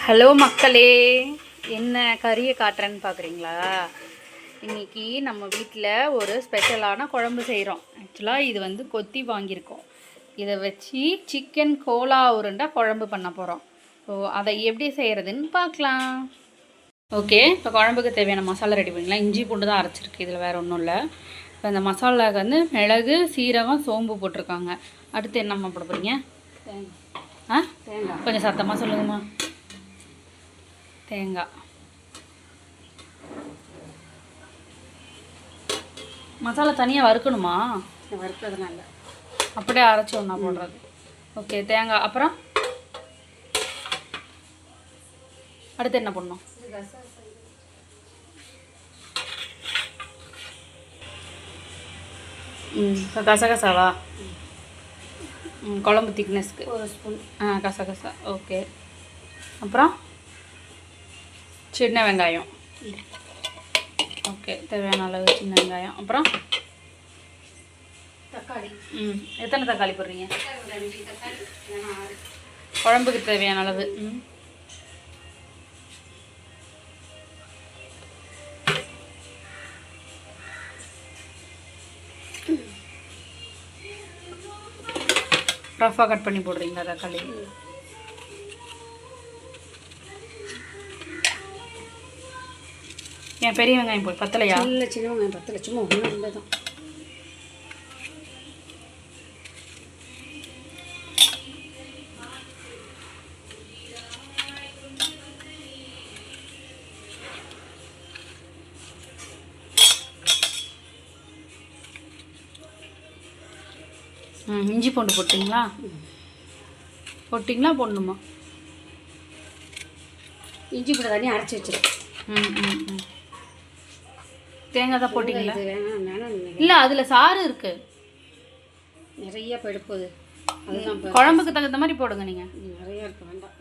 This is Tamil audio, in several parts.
ஹலோ மக்களே, என்ன கறியை காட்டுறேன்னு பார்க்குறீங்களா? இன்றைக்கி நம்ம வீட்டில் ஒரு ஸ்பெஷலான குழம்பு செய்கிறோம். ஆக்சுவலாக இது வந்து கொத்தி வாங்கியிருக்கோம். இதை வச்சு சிக்கன் கோலா உருண்டை குழம்பு பண்ண போகிறோம். ஸோ அதை எப்படி செய்கிறதுன்னு பார்க்கலாம். ஓகே, இப்போ குழம்புக்கு தேவையான மசாலா ரெடி பண்ணிக்கலாம். இஞ்சி பூண்டு தான் அரைச்சிருக்கு, இதில் வேறு ஒன்றும் இல்லை. இப்போ அந்த மசாலாவுக்கு வந்து மிளகு, சீரகம், சோம்பு போட்டிருக்காங்க. அடுத்து என்னம்மா போட போகிறீங்க? தேங்காய். கொஞ்சம் சத்தமாக சொல்லுங்கம்மா. தேங்காய், மசாலா தனியாக வறுக்கணுமா? வறுக்கிறதுனால அப்படியே அரைச்சி ஒன்றா போடுறது. ஓகே, தேங்காய். அப்புறம் அடுத்து என்ன பண்ணணும்? கசகசாவா? குழம்பு திக்னஸ்க்கு ஒரு ஸ்பூன். கசகசா. ஓகே. அப்புறம் சின்ன வெங்காயம். ஓகே, தேவையான அளவு சின்ன வெங்காயம். அப்புறம் தக்காளி. எத்தனை தக்காளி போடுறீங்க? குழம்புக்கு தேவையான அளவு. ரஃபாக கட் பண்ணி போடுறீங்களா தக்காளி? ஏன் பெரிய வெங்காயம் போய் பத்தலையா? இல்லை, சின்ன வெங்காயம் பத்தலை, சும்மா ஒன்று ரெண்டு தான். இஞ்சி பூண்டு போட்டிங்களா? போட்டிங்களா போடணுமா? இஞ்சி பூண்டு தண்ணி அரைச்சி வச்சிருக்கேன். தேங்காய் தான் போட்டிங்களா? வேணாம். இல்லை, அதில் சாறு இருக்குது, நிறைய போயிடுப்போகுது. அதுதான் குழம்புக்கு தகுந்த மாதிரி போடுங்க. நீங்கள் நிறைய இருக்கு, வேண்டாம்.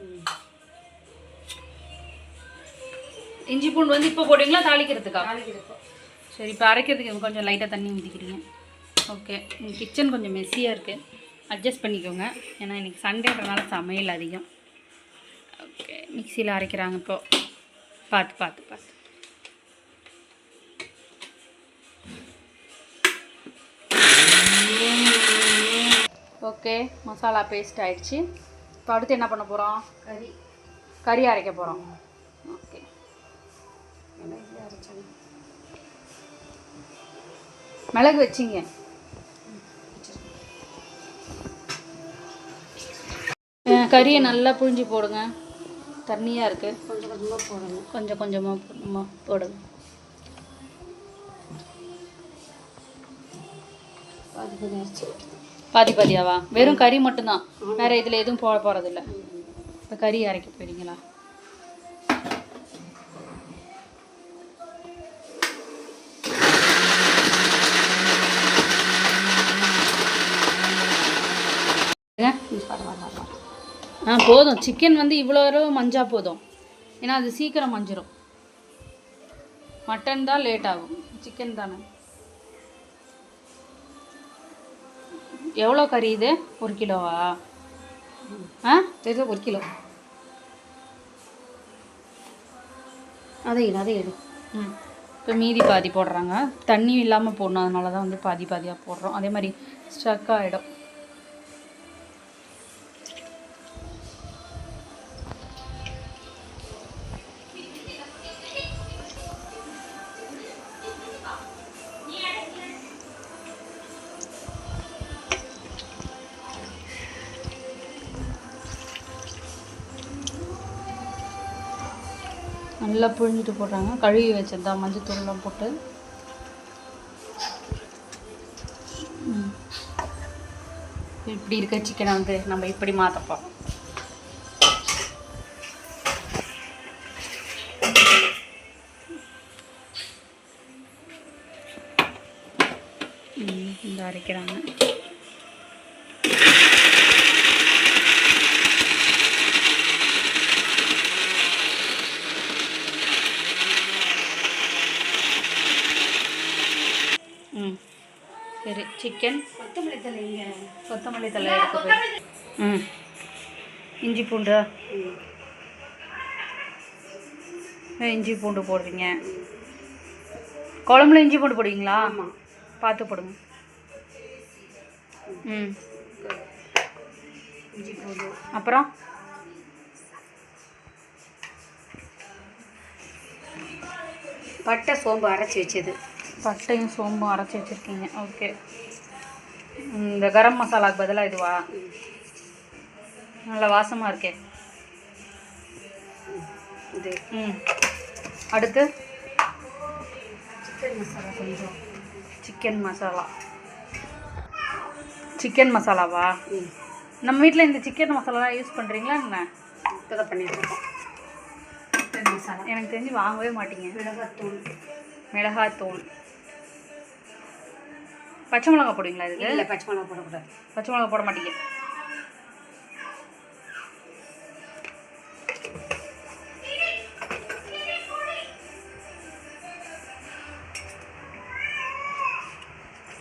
இஞ்சி பூண்டு வந்து இப்போ போட்டிங்களா தாளிக்கிறதுக்கா? தாளிக்கிறப்போ. சரி, இப்போ அரைக்கிறதுக்கு கொஞ்சம் லைட்டாக தண்ணி ஊற்றிக்கிறீங்க. ஓகே, கிச்சன் கொஞ்சம் மெஸ்ஸியாக இருக்குது, அட்ஜஸ்ட் பண்ணிக்கோங்க. ஏன்னா இன்றைக்கி சண்டேன்றனால சமையல் அதிகம். ஓகே, மிக்சியில் அரைக்கிறாங்க இப்போது. பார்த்து. ஓகே, மசாலா பேஸ்ட் ஆகிடுச்சு. இப்போ அடுத்து என்ன பண்ண போகிறோம்? கறி அரைக்க போகிறோம். ஓகே, மிளகு வச்சிங்க. கறியை நல்லா புழிஞ்சு போடுங்க. தண்ணியாக இருக்குது, கொஞ்சம் கொஞ்சமாக போடணும். கொஞ்சமாக போடுங்க. பாதியாவா? வெறும் கறி மட்டும்தான், வேறு இதில் எதுவும் போட போகிறதில்ல. இப்போ கறி அரைக்க போயிடுங்களா? போதும். சிக்கன் வந்து இவ்வளோ மஞ்சா போதும், ஏன்னா அது சீக்கிரம் மஞ்சிரும். மட்டன் தான் லேட் ஆகும், சிக்கன் தானே. எவ்வளோ கறி இது? 1 கிலோவா? தெரியும், 1 கிலோ. அதை எடு. இப்போ மீதி பாதி போடுறாங்க. தண்ணி இல்லாமல் போடணும், அதனால தான் வந்து பாதியாக போடுறோம். அதே மாதிரி ஸ்டக் ஆகிடும். நல்லா புழிஞ்சிட்டு போடுறாங்க. கழுவி வச்சதா மஞ்சள் தூள்லாம் போட்டு. இப்படி இருக்க சிக்கனை வந்து நம்ம இப்படி மாற்றப்போம். இந்த அரைக்கிறாங்க. சரி, சிக்கன் கொத்தமல்லி தழை எடுத்து போய் இஞ்சி பூண்டு இஞ்சி பூண்டு போடுறீங்க. குழம்புல இஞ்சி பூண்டு போடுவீங்களா? ஆமாம். பார்த்து போடுங்க. ம். இஞ்சி பூண்டு அப்புறம் பட்டை சோம்பு அரைச்சி வச்சது. பட்டையும் சோம்பும் அரைச்சி வச்சுருக்கீங்க. ஓகே. இந்த கரம் மசாலாவுக்கு பதிலாக இதுவா? நல்ல வாசமாக இருக்கே. இது ம். அடுத்து சிக்கன் மசாலா கொஞ்சம். சிக்கன் மசாலா. சிக்கன் மசாலாவா? ம். நம்ம வீட்டில் இந்த சிக்கன் மசாலாலாம் யூஸ் பண்ணுறீங்களா என்ன? இப்போ தான் பண்ணிட்டுருக்கோம். சிக்கன் மசாலா எனக்கு தெரிஞ்சு வாங்கவே மாட்டீங்க. மிளகாத்தூள். மிளகாத்தூள். பச்சை மிளகா போடுவீங்களா இதுக்கு? இல்லை, பச்சை மிளகா போடக்கூடாது. பச்சை மிளகா போட மாட்டீங்க.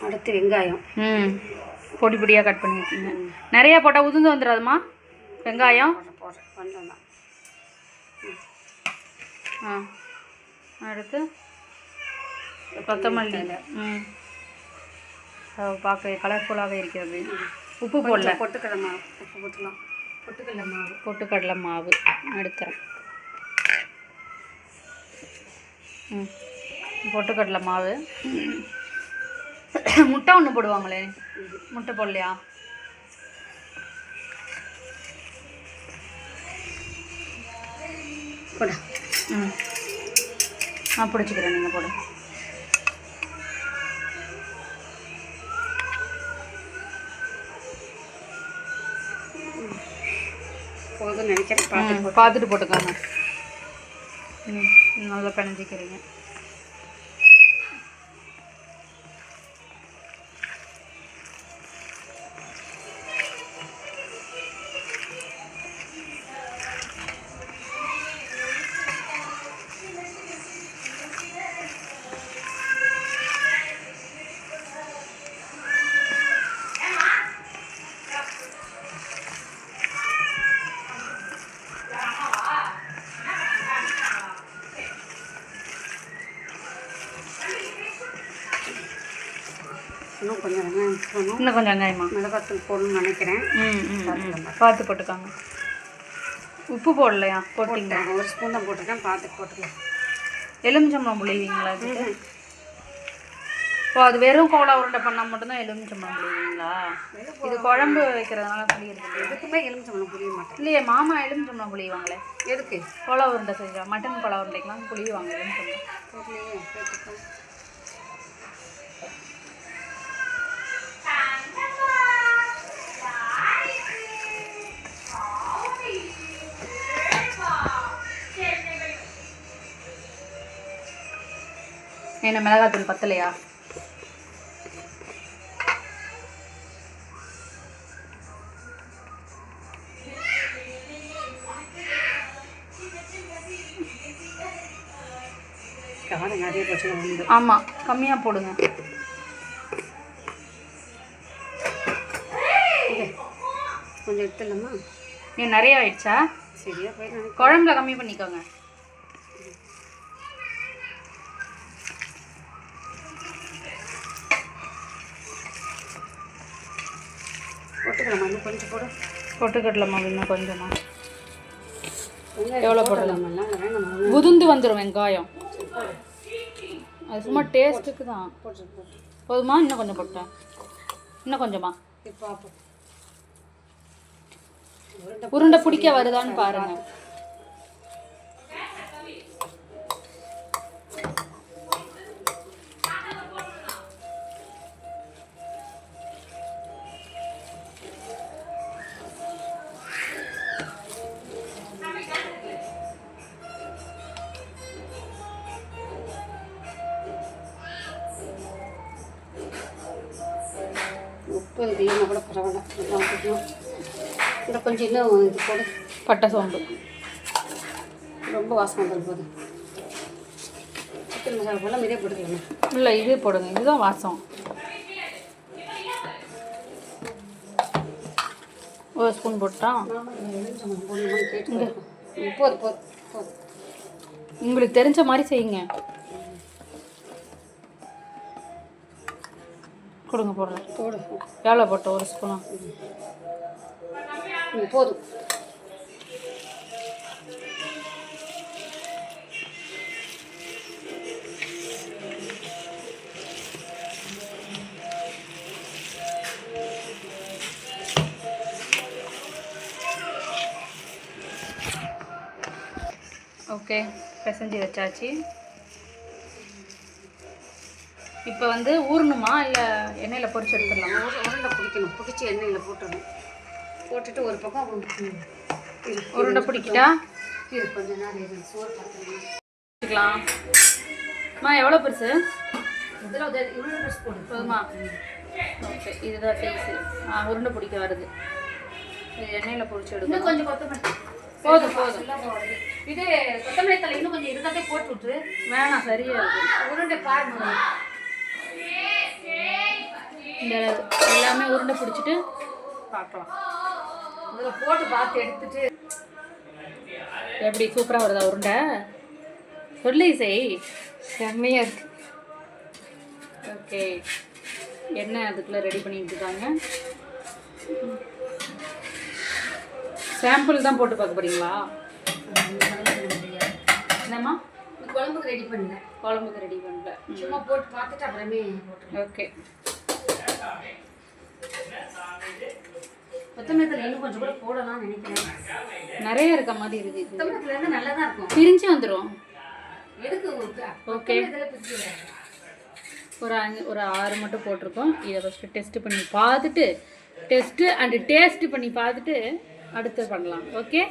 அடுத்து வெங்காயம். ம். பொடி பொடியாக கட் பண்ணியிருக்கீங்க. நிறையா போட்டால் உதிர்ந்து வந்துடாதுமா வெங்காயம்? போடுறேன் கொஞ்சம் தான். ஆ. அடுத்து கொத்தமல்லி. ம். பார்க்க கலர்ஃபுல்லாக இருக்கிறது. உப்பு போடல. பொட்டுக்கடலை மாவு. உப்பு போட்டுக்கலாம். பொட்டுக்கடலை மாவு. பொட்டுக்கடலை மாவு எடுக்கிறேன். ம். பொட்டுக்கடலை மாவு. முட்டை ஒன்று போடுவாங்களே, முட்டை போடலையா? போட. ம். நான் பிடிச்சிக்கிறேன், நீங்கள் போடுங்க. போதும் நினைக்கிறேன். பார்த்துட்டு போட்டுக்கோங்க. ம். நல்லா பிணைஞ்சிக்கிறீங்க. இன்னும் கொஞ்சம் வெங்காயம் போடணும். இன்னும் கொஞ்சம் வெங்காயமா? மிளகாத்தூள் போடணும்னு நினைக்கிறேன். பார்த்து போட்டுக்காங்க. உப்பு போடலையா? போட்டிங்க. ஒரு ஸ்பூன் தான் போட்டிருக்கேன். பார்த்து போட்டுக்கலாம். எலுமிச்சம்பழம் புளிவீங்களா அதுக்கு? ஓ, அது வெறும் கோலா உருண்டை பண்ணால் மட்டும்தான் எலுமிச்சம்பழம் புளிவீங்களா? இது குழம்பு வைக்கிறதுனால புளியிருக்கு. எதுக்குமே எலுமிச்சம்பழம் புளிய மாட்டேன். இல்லையே, மாமா எலுமிச்சம்பழம் புளிவாங்களே. எதுக்கு? கோலா உருண்டை செஞ்சா மட்டன் கோலா உருண்டைக்கெலாம் புளிவாங்க எலுமிச்சம்பழம். என்ன மிளகாத்தூள் பத்தலையா? காரம் நிறைய போச்சு. ஆமாம், கம்மியாக போடுங்க. கொஞ்சம் எடுத்துடலாமா? ஏன் நிறைய ஆயிடுச்சா? சரியா போய் குழம்புல கம்மி பண்ணிக்கோங்க. போட்டுக்கலாமா? இன்னும் கொஞ்சம் போடு. பொட்டுக்கடலை மாவு இன்னும் கொஞ்சமா? எவ்வளோ போடலாமா? உதிர்ந்து வந்துடும் வெங்காயம். அது சும்மா டேஸ்ட்டுக்கு தான். போதுமா? இன்னும் கொஞ்சம் போட்டேன். இன்னும் கொஞ்சமா? உருண்டை பிடிக்க வருதான்னு பாருங்க. உப்பு இல்லைன்னா கூட பரவாயில்ல. இந்த கொஞ்சம் இன்னும் இது போடு. பட்டை சோம்பு. ரொம்ப வாசம் வந்துடும் போது. சிக்கன் மசாலா போடலாம். இதே போட்டுக்கலாமா? இல்லை, இதே போடுங்க. இதுதான் வாசம். ஒரு ஸ்பூன் போட்டா போடணுமான்னு கேட்டு போதும் போதும் போதும். உங்களுக்கு தெரிஞ்ச மாதிரி செய்யுங்க. கொடுங்க போடுறேன். போடும். எவ்வளோ போட்டோம்? 1 ஸ்பூனா? போதும். ஓகே, பிசைஞ்சு வச்சாச்சு. இப்போ வந்து ஊறணுமா இல்லை எண்ணெயில் பொரிச்சு எடுத்துடலாமா? உருண்டை பிடிக்கணும். பிடிச்சி எண்ணெயில் போட்டுடணும். போட்டுட்டு ஒரு பக்கம் உருண்டை பிடிக்கிட்டா இது கொஞ்சம் நேரம் சோறு பார்த்துக்கலாம். வச்சுக்கலாம். அம்மா எவ்வளோ பெருசு? இதில் இவ்வளோ ட்ரெஸ் போடு போதுமா? ஓகே, இதுதான் சைஸு. உருண்டை பிடிக்க வருது. இது எண்ணெயில் பொரிச்சு எடுக்கணும். கொஞ்சம் கொத்தமல்லி போதும் போதும். இது கொத்தமல்லி தலை இன்னும் கொஞ்சம் இருக்காதே போட்டு விட்டுரு. வேணாம், சரியா இருக்கு. உருண்டை பாருங்க. இந்த எல்லாமே உருண்டை பிடிச்சிட்டு பார்க்கலாம். இதில் போட்டு பார்த்து எடுத்துட்டு எப்படி சூப்பராக வருதா உருண்டை? சொல்லி செய். செம்மையாக இருக்கு. ஓகே, எண்ணெய் அதுக்குள்ளே ரெடி பண்ணிட்டு இருக்காங்க. சாம்பிள் தான் போட்டு பார்க்க போறீங்களா? என்னம்மா? குழம்புக்கு ரெடி பண்ணல. குழம்புக்கு ரெடி பண்ணல, சும்மா போட்டு பார்த்துட்டு அப்புறமே போட்டு. ஓகே. கொத்தமல்லி தலை இன்னும் கொஞ்சம் கூட போடலாம்னு நினைக்கிறேன். நிறைய இருக்க மாதிரி இருக்குது. கொத்தமல்லி தலை வந்து நல்லா தான் இருக்கும். பிரிஞ்சு வந்துடும். எதுக்கு? ஓகே, ஒரு 6 மட்டும் போட்டிருக்கோம். இதை ஃபஸ்ட்டு டெஸ்ட் பண்ணி பார்த்துட்டு டேஸ்ட் பண்ணி பார்த்துட்டு அடுத்து பண்ணலாம். ஓகே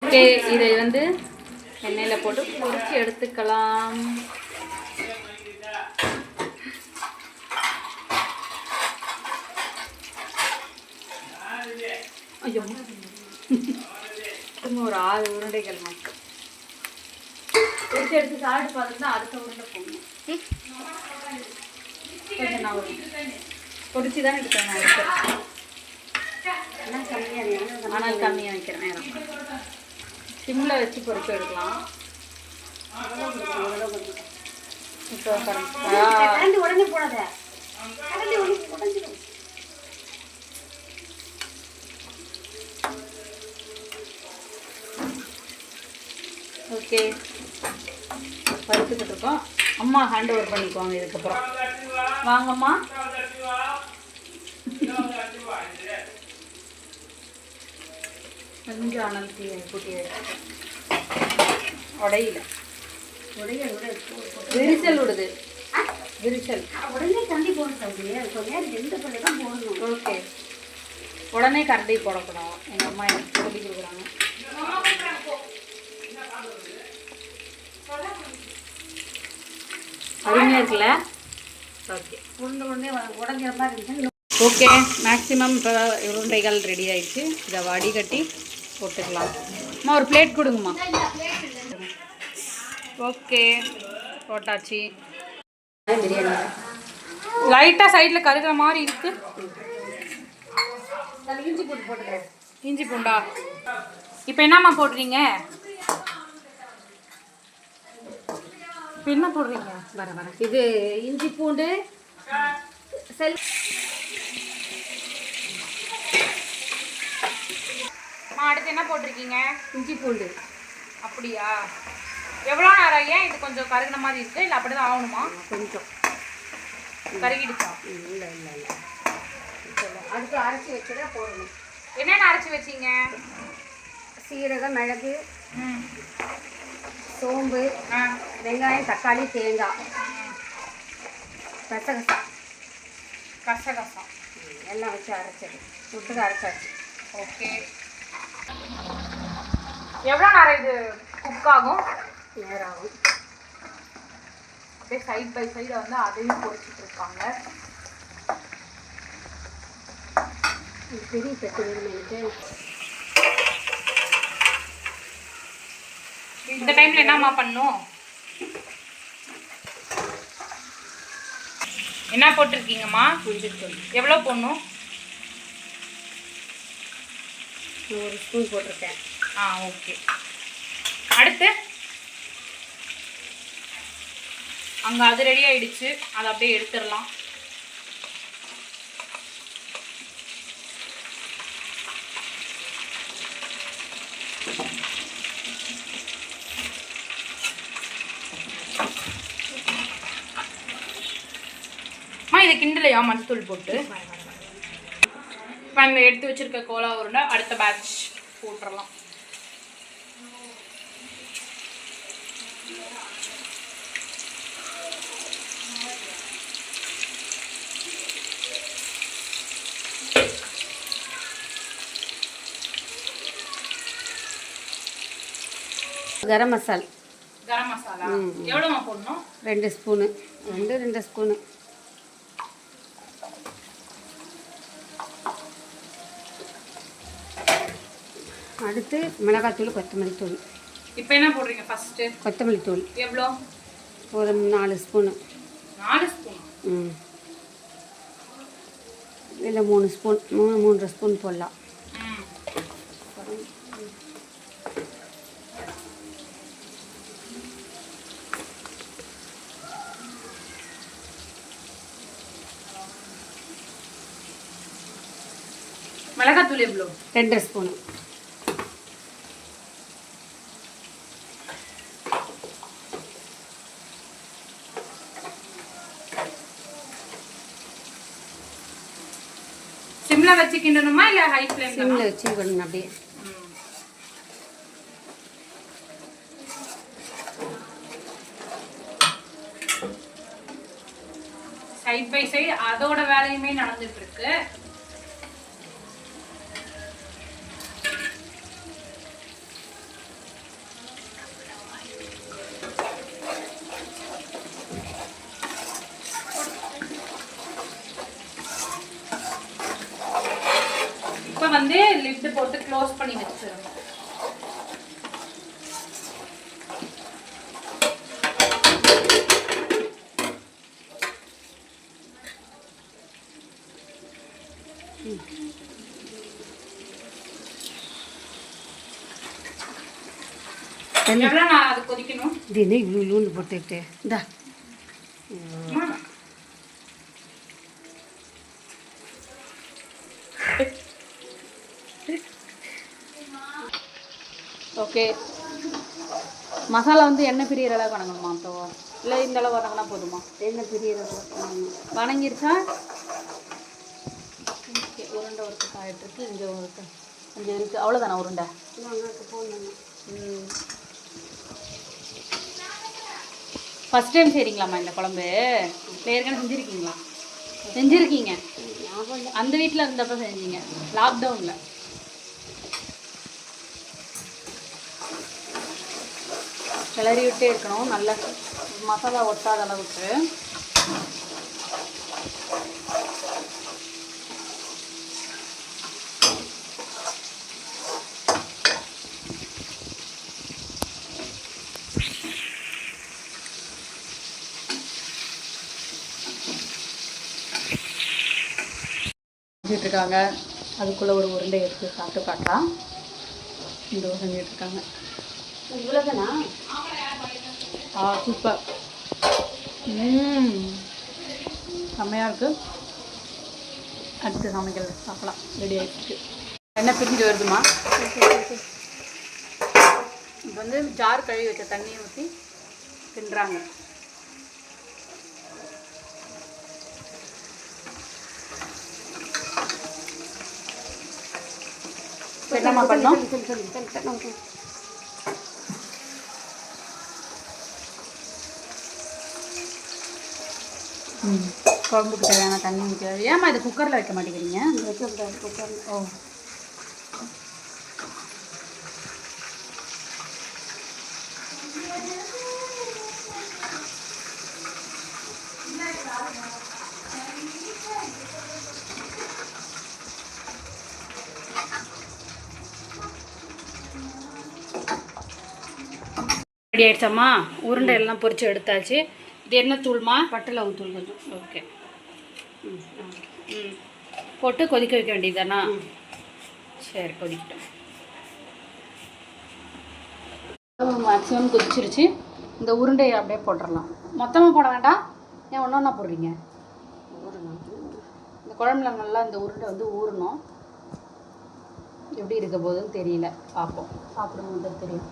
ஓகே, இதை வந்து எண்ணெயில் போட்டு பொரிச்சு எடுத்துக்கலாம். ஐயோ, இன்னும் ஒரு 6 உருண்டைகள் மட்டும் பொரிச்சு எடுத்து சாப்பிட்டு பார்த்துட்டு அடுத்த உருண்டை போடணும். கொஞ்சம் நான் பொரிச்சு தான் எடுக்கிறேன் நான் எடுக்கிறேன். ஆனால் கம்மியாக வைக்கிறேன் நேரம். சிம்மில் வச்சு பொரிச்சு எடுக்கலாம். இப்போ உடனே போடாத. ஓகே, பருத்துக்கிட்டு இருக்கோம். அம்மா ஹேண்ட் ஓவர் பண்ணிக்குவாங்க இதுக்கப்புறம். வாங்கம்மா. கொஞ்சம் அனல் கூட்டி உடையில விரிசல் விடுது. விரிசல் உடனே தண்ணி போடணும். தான் போடணும். ஓகே, உடனே கரண்டி போடக்கூடாது. எங்கள் அம்மா எனக்கு சொல்லி கொடுக்குறாங்க. அருமையாக இருக்குல்ல? ஓகே, உடனே உடஞ்சிற மாதிரி இருந்துச்சு. ஓகே, மேக்ஸிமம் இப்போ உருண்டைகள் ரெடி ஆயிடுச்சு. இதை வடிகட்டி போட்டுக்கலாம். அம்மா ஒரு பிளேட் கொடுங்கம்மா. ஓகே, போட்டாச்சு. பிரியாணி லைட்டாக சைடில் கருகிற மாதிரி இருக்கு. இஞ்சி பூண்டு போட்டுக்கிறேன். இஞ்சி பூண்டா? இப்போ என்னம்மா போடுறீங்க? இப்போ என்ன போடுறீங்க? வர இது இஞ்சி பூண்டு அடுத்து என்ன போட்டிருக்கீங்க? இஞ்சி பூண்டு. அப்படியா? எவ்வளோ நேரம்? ஏன் இது கொஞ்சம் கருகின மாதிரி இருக்கு? இல்லை அப்படி தான் ஆகணுமா? கொஞ்சம் கருகிடுச்சா? இல்லை அடுத்து அரைச்சி வச்சுதான் போடணும். என்னென்ன அரைச்சி வச்சிங்க? சீரகம், மிளகு, சோம்பு, வெங்காயம், தக்காளி, தேங்காய், கசகசம் எல்லாம் வச்சு அரைச்சது. சுட்டுக்கு அரைச்சாச்சு. ஓகே, எவ்வளோ நேரம் இது குக் ஆகும்? நேரம் ஆகும். அப்படியே சைட் பை சைடு வந்து அதையும் பொரிச்சிட்டு இருக்காங்க. பெரிய பெட்டு வேணும் எனக்கு. இந்த டைம்ல என்னம்மா பண்ணும்? என்ன போட்டிருக்கீங்கம்மா? எவ்வளோ போடணும்? 1 ஸ்பூன் போட்டிருக்கேன். ஓகே. அடுத்து அங்கே அது ரெடி ஆயிடுச்சு, அதை அப்படியே எடுத்துடலாம். இதை கிண்டலையா மஞ்சத்தூள் போட்டு இப்போ இந்த எடுத்து வச்சிருக்க கோலா உருண்டை அடுத்த பேட்ச் போட்டுடலாம். கரம் மசாலா கரம் மசாலா எவ்வளோமா போடணும்? 2 ஸ்பூனு, 2 ஸ்பூனு. அடுத்து மிளகாத்தூள், கொத்தமல்லி தூள். இப்போ என்ன போடுறீங்க ஃபஸ்ட்டு? கொத்தமல்லி தூள் எவ்வளோ? ஒரு 4 ஸ்பூனு. 4 ஸ்பூன்? இல்லை 3 ஸ்பூன், 3 ஸ்பூன் போடலாம். மிளகாத்தூள் எவ்வளோ? 2 ஸ்பூனு. சிம்ல வச்சு கிண்டணுமா இல்லை ஹை ஃப்ளேம்? சிம்ல வச்சு கிண்டணும் அப்படியே. சைட் பை சைடு அதோட வேலையுமே நடந்துட்டு இருக்கு. இப்போ வந்து லிட் போட்டு க்ளோஸ் பண்ணி வச்சிருங்க. எவ்வளோ நான் அது கொதிக்கணும்? தினம் இவ்வளோ லூண்டு போட்டுட்டு இந்தா ஓகே. மசாலா வந்து எண்ணெய் பிரியிற அளவுக்கு வணங்கணுமா? அப்போ இல்லை இந்த அளவு வணங்கினா போதுமா? எண்ணெய் பிரியிற வணங்கிருச்சா? ஓகே. உருண்டை ஒருக்க காயிட்டுருக்கு, இங்கே ஒருக்க கொஞ்சம் இருக்குது, அவ்வளோதானே உருண்டை? ஃபஸ்ட் டைம் செய்கிறீங்களாம்மா இந்த குழம்பு? ஏற்கனவே செஞ்சுருக்கீங்களா? செஞ்சுருக்கீங்க. அந்த வீட்டில் இருந்தப்போ செஞ்சீங்க, லாக்டவுனில். கிளறி விட்டே இருக்கணும், நல்லா மசாலா ஒட்டாத அளவுக்கு. செஞ்சிட்ருக்காங்க. அதுக்குள்ளே ஒரு உருண்டை எடுத்து சாப்பிட்டு காட்டலாம். இந்த செஞ்சிட்ருக்காங்க. இவ்வளோதானா? சூப்பர். செம்மையாக இருக்குது. அடுத்து சமைக்கல சாப்பிடலாம். ரெடி ஆகிடுச்சு. எண்ணெய் பிரிஞ்சு வருதுமா? இப்போ வந்து ஜார் கழுவி வச்ச தண்ணியை ஊற்றி தின்றாங்க. என்னம்மா பண்ணோம்? குழம்புக்கு தேவையான தண்ணி ஊற்றி. ஏம்மா இது குக்கரில் வைக்க மாட்டேங்கிறீங்க? வைக்கக்கூடாது குக்கரில். ஓ. ரெடி ஆயிடுச்சாம்மா? உருண்டை எல்லாம் பொரிச்சு எடுத்தாச்சு. இது என்ன தூள்மா? பட்டை லவங்க தூள் கொஞ்சம். ஓகே. போட்டு கொதிக்க வைக்க வேண்டியதுதானா? சரி, கொதிக்கட்டும். மேக்ஸிமம் கொதிச்சிருச்சு. இந்த உருண்டையை அப்படியே போட்டுடலாம். மொத்தமாக போட வேண்டாம், ஏன் ஒன்று ஒன்றா போடுறீங்க? இந்த குழம்புல நல்லா இந்த உருண்டை வந்து ஊறணும். எப்படி இருக்க போதுன்னு தெரியல, பார்ப்போம். சாப்பிடும்போது தெரியும்.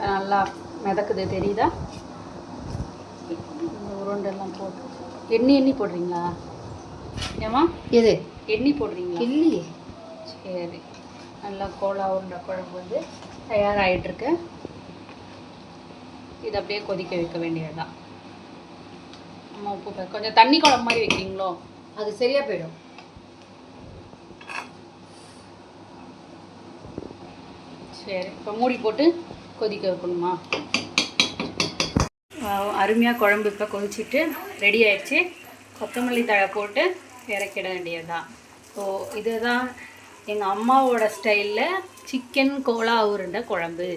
நல்லா மிதக்குது தெரியுதா? இந்த உருண்டெல்லாம் போட்டு எண்ணி போடுறீங்களா? ஏமா எது எண்ணி போடுறீங்களா? இல்லையே. சரி, நல்லா கோலா உருண்டை குழம்பு வந்து தயாராகிட்டுருக்கு. இது அப்படியே கொதிக்க வைக்க வேண்டியதுதான். அம்மா உப்பு கொஞ்சம் தண்ணி குழம்பு மாதிரி வைக்கிறீங்களோ? அது சரியாக போயிடும். சரி, இப்போ மூடி போட்டு கொதிக்க வைக்கணுமா? அருமையாக குழம்பு இப்போ கொதிச்சுட்டு ரெடி ஆயிடுச்சு. கொத்தமல்லி தழை போட்டு இறக்கிட வேண்டியதுதான். ஸோ இதுதான் எங்கள் அம்மாவோட ஸ்டைலில் சிக்கன் கோலா உருண்டை குழம்பு.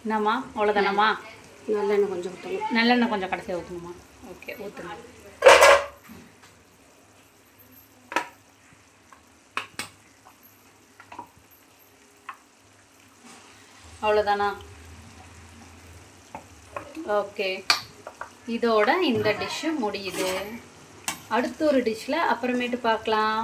என்னம்மா, அவ்வளோதானம்மா? நல்லெண்ணெய் கொஞ்சம் ஊற்றணும். நல்லெண்ணெய் கொஞ்சம் கடைசியாக ஊற்றணுமா? ஓகே, ஊற்றுங்க. அவ்வளோதானா? ஓகே, இதோட இந்த டிஷ்ஷு முடியுது. அடுத்த ஒரு டிஷ்ஷில் அப்புறமேட்டு பார்க்கலாம்.